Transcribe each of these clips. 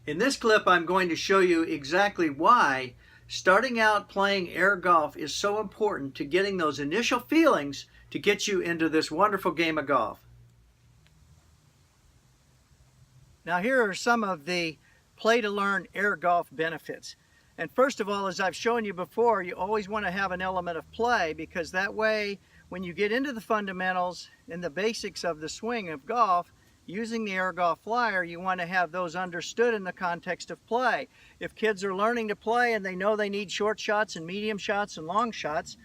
In this clip, I'm going to show you exactly why starting out playing air golf is so important to getting those initial feelings to get you into this wonderful game of golf. Now here are some of the play to learn air golf benefits. And first of all, as I've shown you before, you always want to have an element of play, because that way when you get into the fundamentals and the basics of the swing of golf, using the air golf flyer, you want to have those understood in the context of play. If kids are learning to play and they know they need short shots and medium shots and long shots,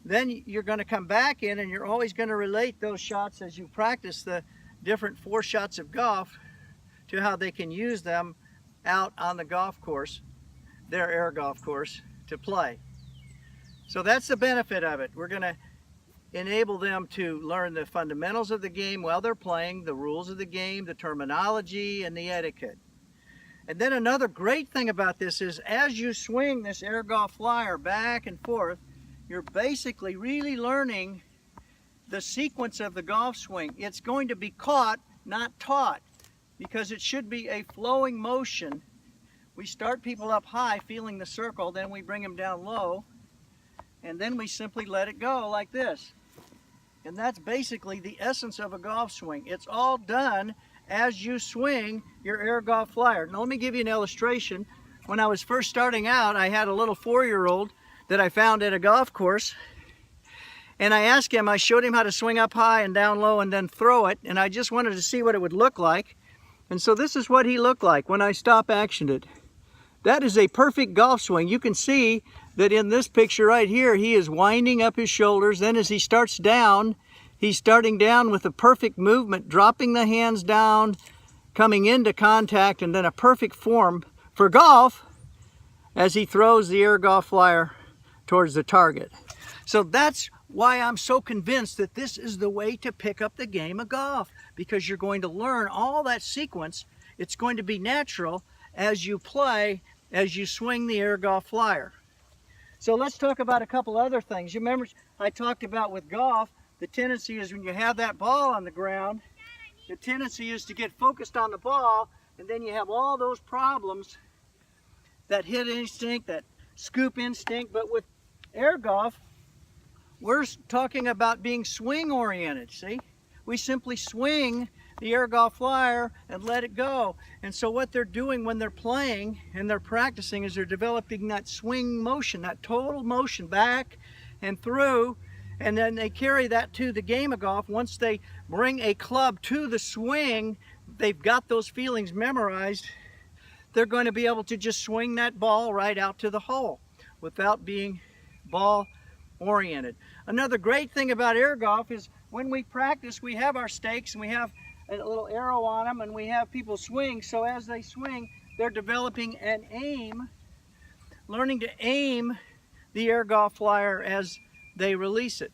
then you're going to come back in and you're always going to relate those shots as you practice the different 4 shots of golf to how they can use them out on the golf course, their air golf course, to play. So that's the benefit of it. We're going to enable them to learn the fundamentals of the game while they're playing, the rules of the game, the terminology, and the etiquette. And then another great thing about this is as you swing this air golf flyer back and forth, you're basically really learning the sequence of the golf swing. It's going to be caught, not taught, because it should be a flowing motion. We start people up high feeling the circle, then we bring them down low, and then we simply let it go like this. And that's basically the essence of a golf swing. It's all done as you swing your air golf flyer. Now let me give you an illustration. When I was first starting out, I had a little 4-year-old that I found at a golf course. And I asked him, I showed him how to swing up high and down low and then throw it. And I just wanted to see what it would look like. And so this is what he looked like when I stop actioned it. That is a perfect golf swing. You can see that in this picture right here, he is winding up his shoulders. Then as he starts down, he's starting down with a perfect movement, dropping the hands down, coming into contact, and then a perfect form for golf as he throws the air golf flyer towards the target. So that's why I'm so convinced that this is the way to pick up the game of golf, because you're going to learn all that sequence. It's going to be natural as you play, as you swing the air golf flyer. So let's talk about a couple other things. You remember I talked about with golf, the tendency is when you have that ball on the ground, the tendency is to get focused on the ball, and then you have all those problems, that hit instinct, that scoop instinct. But with air golf, we're talking about being swing oriented, see? We simply swing the air golf flyer and let it go. And so what they're doing when they're playing and they're practicing is they're developing that swing motion, that total motion back and through, and then they carry that to the game of golf. Once they bring a club to the swing, they've got those feelings memorized. They're going to be able to just swing that ball right out to the hole without being ball oriented. Another great thing about air golf is when we practice, we have our stakes and we have a little arrow on them and we have people swing. So as they swing, they're developing an aim, learning to aim the air golf flyer as they release it.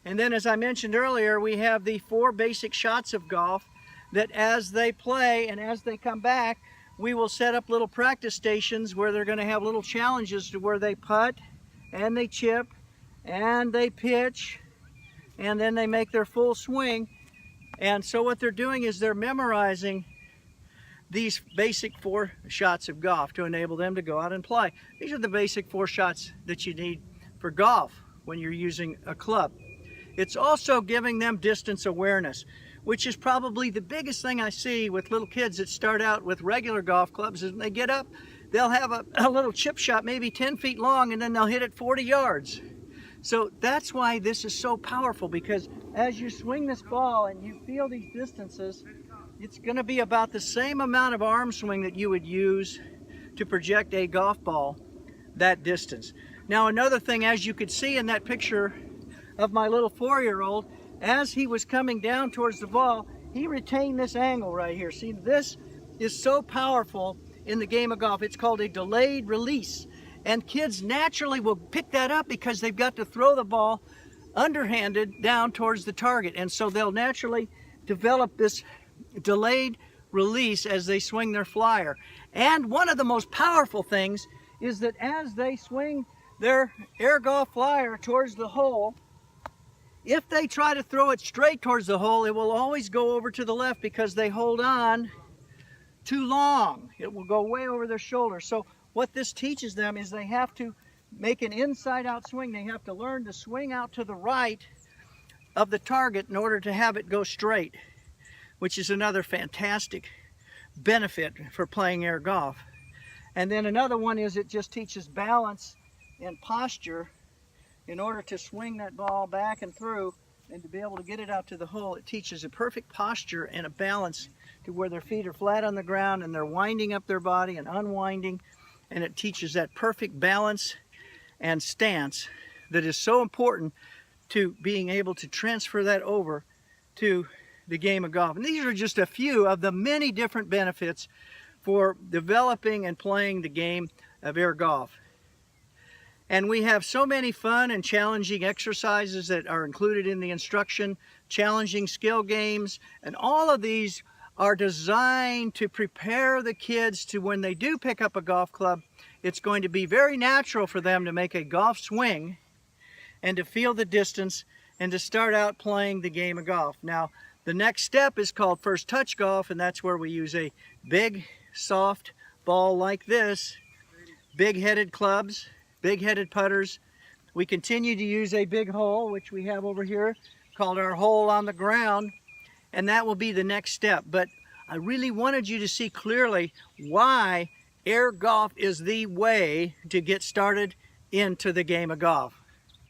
And then as I mentioned earlier, we have the 4 basic shots of golf that as they play and as they come back, we will set up little practice stations where they're going to have little challenges to where they putt and they chip and they pitch and then they make their full swing. And so what they're doing is they're memorizing these basic 4 shots of golf to enable them to go out and play. These are the basic 4 shots that you need for golf when you're using a club. It's also giving them distance awareness, which is probably the biggest thing I see with little kids that start out with regular golf clubs. Is when they get up, they'll have a little chip shot, maybe 10 feet long, and then they'll hit it 40 yards. So that's why this is so powerful, because as you swing this ball and you feel these distances, it's going to be about the same amount of arm swing that you would use to project a golf ball that distance. Now another thing, as you could see in that picture of my little 4-year-old, as he was coming down towards the ball, he retained this angle right here. See, this is so powerful in the game of golf. It's called a delayed release. And kids naturally will pick that up because they've got to throw the ball underhanded down towards the target. And so they'll naturally develop this delayed release as they swing their flyer. And one of the most powerful things is that as they swing their air golf flyer towards the hole, if they try to throw it straight towards the hole, it will always go over to the left because they hold on too long. It will go way over their shoulder. So what this teaches them is they have to make an inside-out swing. They have to learn to swing out to the right of the target in order to have it go straight, which is another fantastic benefit for playing air golf. And then another one is it just teaches balance and posture in order to swing that ball back and through and to be able to get it out to the hole. It teaches a perfect posture and a balance to where their feet are flat on the ground and they're winding up their body and unwinding, and it teaches that perfect balance and stance that is so important to being able to transfer that over to the game of golf. And these are just a few of the many different benefits for developing and playing the game of air golf. And we have so many fun and challenging exercises that are included in the instruction, challenging skill games, and all of these are designed to prepare the kids to, when they do pick up a golf club, it's going to be very natural for them to make a golf swing and to feel the distance and to start out playing the game of golf. Now, the next step is called first touch golf, and that's where we use a big, soft ball like this, big-headed clubs, big-headed putters. We continue to use a big hole, which we have over here, called our hole on the ground, and that will be the next step. But I really wanted you to see clearly why air golf is the way to get started into the game of golf.